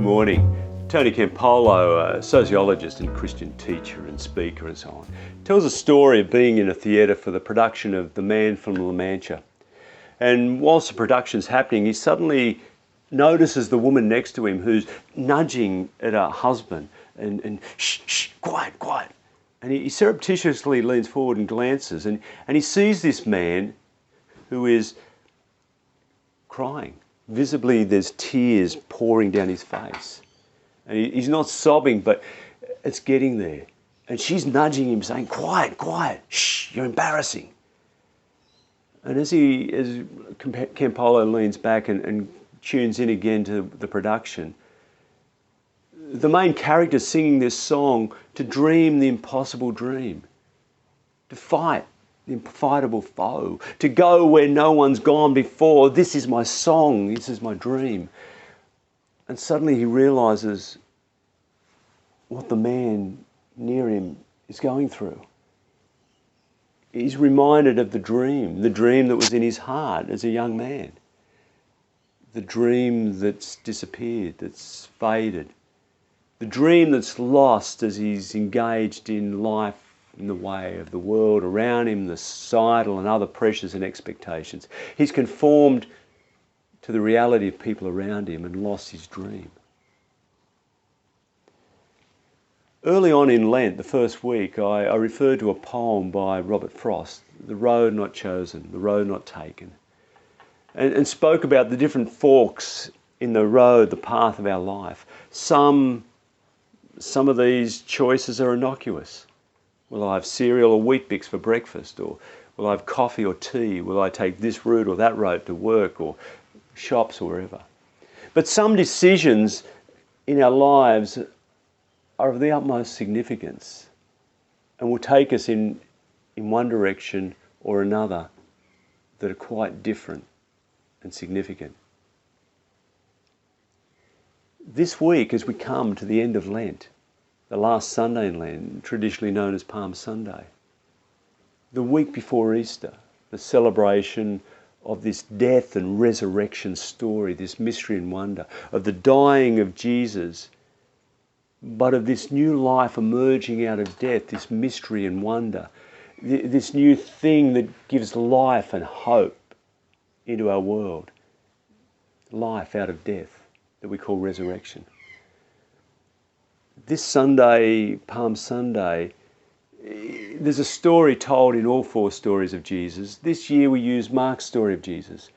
morning. Tony Campolo, a sociologist and Christian teacher and speaker and so on, tells a story of being in a theatre for the production of The Man from La Mancha. And whilst the production's happening, he suddenly notices the woman next to him who's nudging at her husband and shh, shh, quiet, quiet. And he surreptitiously leans forward and glances and he sees this man who is crying. Visibly there's tears pouring down his face. And he's not sobbing, but it's getting there. And she's nudging him, saying, quiet, quiet, shh, you're embarrassing. And as Campolo leans back and tunes in again to the production, the main character's singing this song to dream the impossible dream, to fight the unfightable foe, to go where no one's gone before. This is my song, this is my dream. And suddenly he realises what the man near him is going through. He's reminded of the dream that was in his heart as a young man. The dream that's disappeared, that's faded. The dream that's lost as he's engaged in life in the way of the world around him, the societal and other pressures and expectations. He's conformed to the reality of people around him and lost his dream. Early on in Lent, the first week, I referred to a poem by Robert Frost, The Road Not Chosen, The Road Not Taken, and spoke about the different forks in the road, the path of our life. Some of these choices are innocuous. Will I have cereal or Weet-Bix for breakfast? Or will I have coffee or tea? Will I take this route or that road to work or shops or wherever? But some decisions in our lives are of the utmost significance and will take us in one direction or another that are quite different and significant. This week, as we come to the end of Lent, the last Sunday in Lent, traditionally known as Palm Sunday, the week before Easter, the celebration of this death and resurrection story, this mystery and wonder, of the dying of Jesus, but of this new life emerging out of death, this mystery and wonder, this new thing that gives life and hope into our world, life out of death that we call resurrection. This Sunday, Palm Sunday, there's a story told in all four stories of Jesus. This year we use Mark's story of Jesus.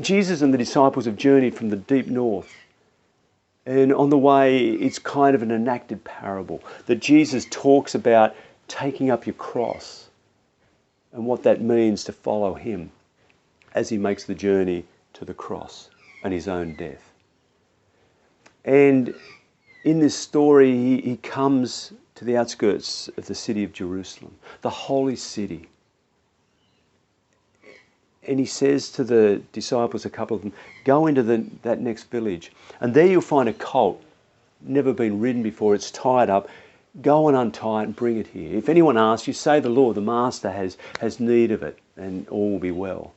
Jesus and the disciples have journeyed from the deep north. And on the way, it's kind of an enacted parable that Jesus talks about taking up your cross and what that means to follow him as he makes the journey to the cross and his own death. And in this story, he comes to the outskirts of the city of Jerusalem, the holy city. And he says to the disciples, a couple of them, go into that next village. And there you'll find a colt, never been ridden before. It's tied up. Go and untie it and bring it here. If anyone asks you, say the Lord, the Master has need of it, and all will be well.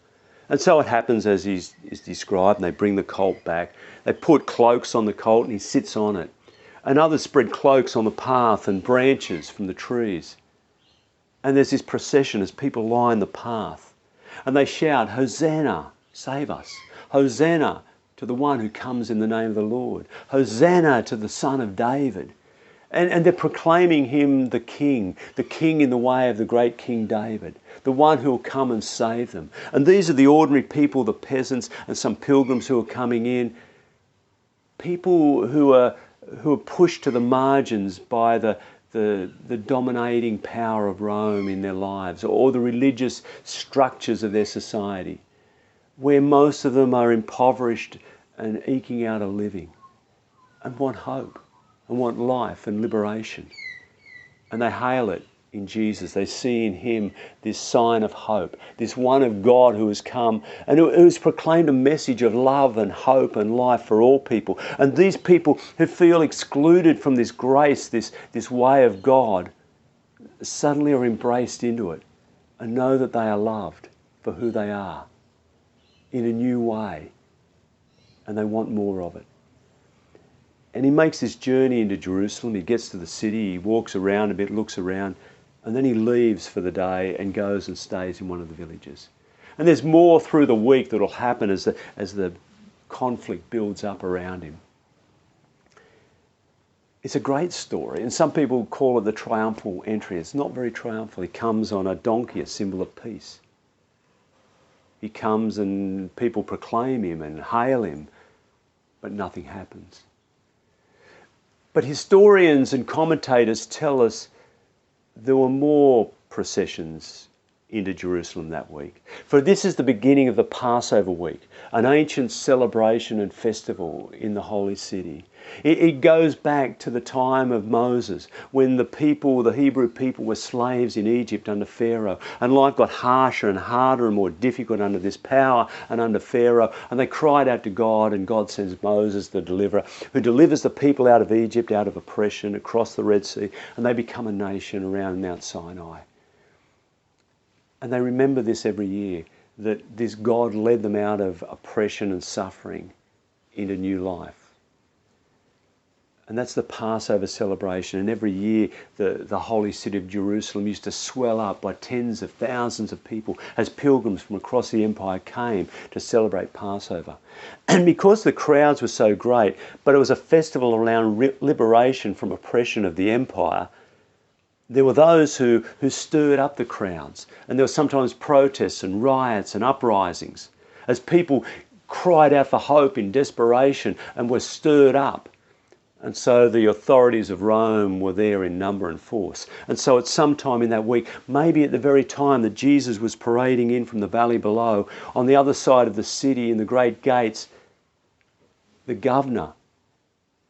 And so it happens as is described, and they bring the colt back. They put cloaks on the colt and he sits on it. And others spread cloaks on the path and branches from the trees. And there's this procession as people line the path. And they shout, Hosanna, save us. Hosanna to the one who comes in the name of the Lord. Hosanna to the Son of David. And they're proclaiming him the King in the way of the great King David, the one who will come and save them. And these are the ordinary people, the peasants and some pilgrims who are coming in. People who are pushed to the margins by the dominating power of Rome in their lives, or the religious structures of their society, where most of them are impoverished and eking out a living and want hope and want life and liberation. And they hail it in Jesus. They see in him this sign of hope, this one of God who has come and who has proclaimed a message of love and hope and life for all people. And these people who feel excluded from this grace, this way of God, suddenly are embraced into it and know that they are loved for who they are in a new way, and they want more of it. And he makes this journey into Jerusalem. He gets to the city, he walks around a bit, looks around, and then he leaves for the day and goes and stays in one of the villages. And there's more through the week that will happen as the conflict builds up around him. It's a great story, and some people call it the triumphal entry. It's not very triumphal. He comes on a donkey, a symbol of peace. He comes and people proclaim him and hail him, but nothing happens. But historians and commentators tell us there were more processions into Jerusalem that week. For this is the beginning of the Passover week, an ancient celebration and festival in the holy city. It goes back to the time of Moses, when the Hebrew people were slaves in Egypt under Pharaoh, and life got harsher and harder and more difficult under this power and under Pharaoh, and they cried out to God, and God sends Moses, the deliverer, who delivers the people out of Egypt, out of oppression, across the Red Sea, and they become a nation around Mount Sinai. And they remember this every year, that this God led them out of oppression and suffering into new life. And that's the Passover celebration. And every year the holy city of Jerusalem used to swell up by tens of thousands of people as pilgrims from across the empire came to celebrate Passover. And because the crowds were so great, but it was a festival around liberation from oppression of the empire, there were those who stirred up the crowds. And there were sometimes protests and riots and uprisings as people cried out for hope in desperation and were stirred up. And so the authorities of Rome were there in number and force. And so at some time in that week, maybe at the very time that Jesus was parading in from the valley below, on the other side of the city in the great gates, the governor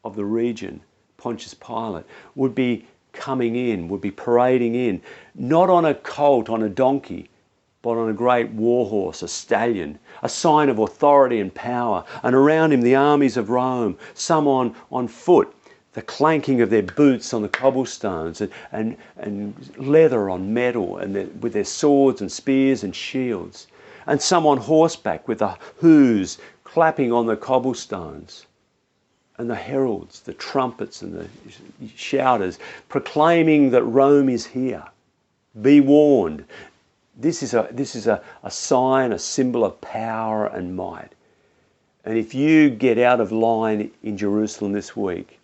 of the region, Pontius Pilate, would be coming in, would be parading in, not on a colt, on a donkey, but on a great war horse, a stallion, a sign of authority and power. And around him the armies of Rome, some on foot, the clanking of their boots on the cobblestones, and leather on metal, and with their swords and spears and shields. And some on horseback with the hooves clapping on the cobblestones. And the heralds, the trumpets and the shouters proclaiming that Rome is here. Be warned. This is a sign, a symbol of power and might. And if you get out of line in Jerusalem this week,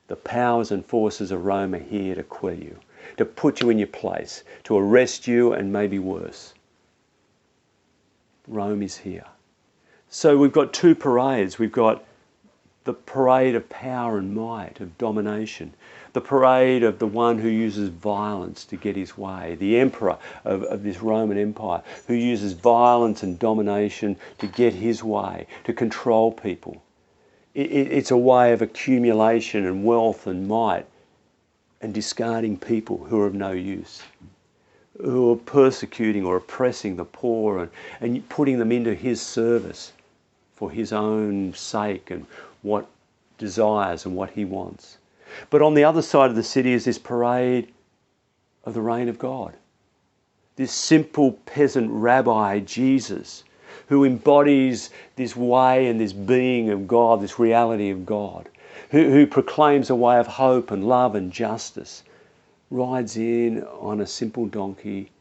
the powers and forces of Rome are here to quell you, to put you in your place, to arrest you, and maybe worse. Rome is here. So we've got two parades. We've got the parade of power and might, of domination. The parade of the one who uses violence to get his way. The emperor of this Roman Empire who uses violence and domination to get his way, to control people. It's a way of accumulation and wealth and might, and discarding people who are of no use, who are persecuting or oppressing the poor, and putting them into his service for his own sake and what desires and what he wants. But on the other side of the city is this parade of the reign of God. This simple peasant rabbi, Jesus, who embodies this way and this being of God, this reality of God, who proclaims a way of hope and love and justice, rides in on a simple donkey,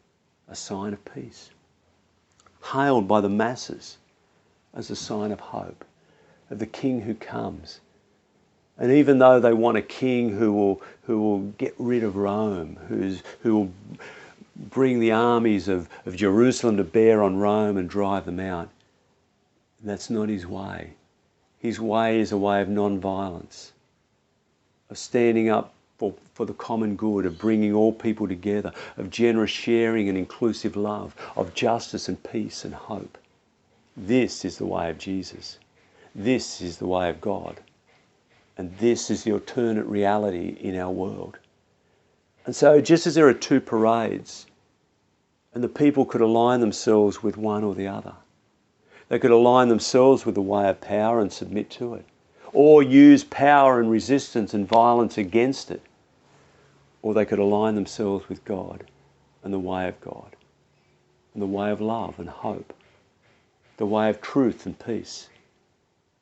a sign of peace, hailed by the masses as a sign of hope, of the King who comes. And even though they want a king who will get rid of Rome, who will bring the armies of Jerusalem to bear on Rome and drive them out, that's not his way. His way is a way of non-violence, of standing up for the common good, of bringing all people together, of generous sharing and inclusive love, of justice and peace and hope. This is the way of Jesus. This is the way of God. And this is the alternate reality in our world. And so just as there are two parades, and the people could align themselves with one or the other, they could align themselves with the way of power and submit to it, or use power and resistance and violence against it, or they could align themselves with God and the way of God, and the way of love and hope, the way of truth and peace,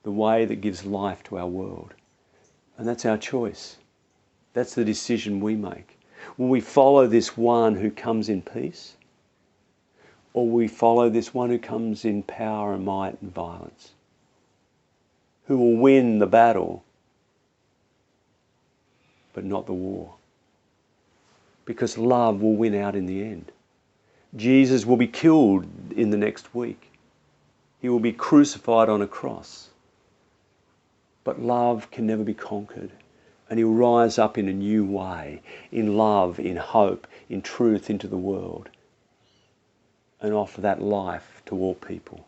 the way that gives life to our world. And that's our choice. That's the decision we make. Will we follow this one who comes in peace? Or will we follow this one who comes in power and might and violence? Who will win the battle, but not the war? Because love will win out in the end. Jesus will be killed in the next week. He will be crucified on a cross. But love can never be conquered. And he'll rise up in a new way, in love, in hope, in truth into the world, and offer that life to all people.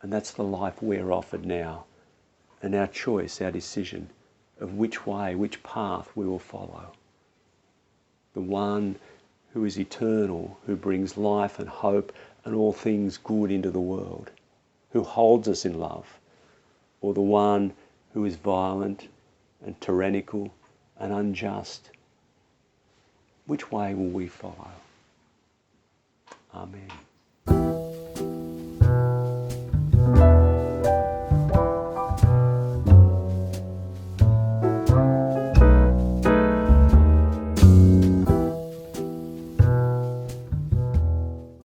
And that's the life we're offered now. And our choice, our decision of which way, which path we will follow. The one who is eternal, who brings life and hope and all things good into the world, who holds us in love, or the one who is violent and tyrannical and unjust. Which way will we follow? Amen.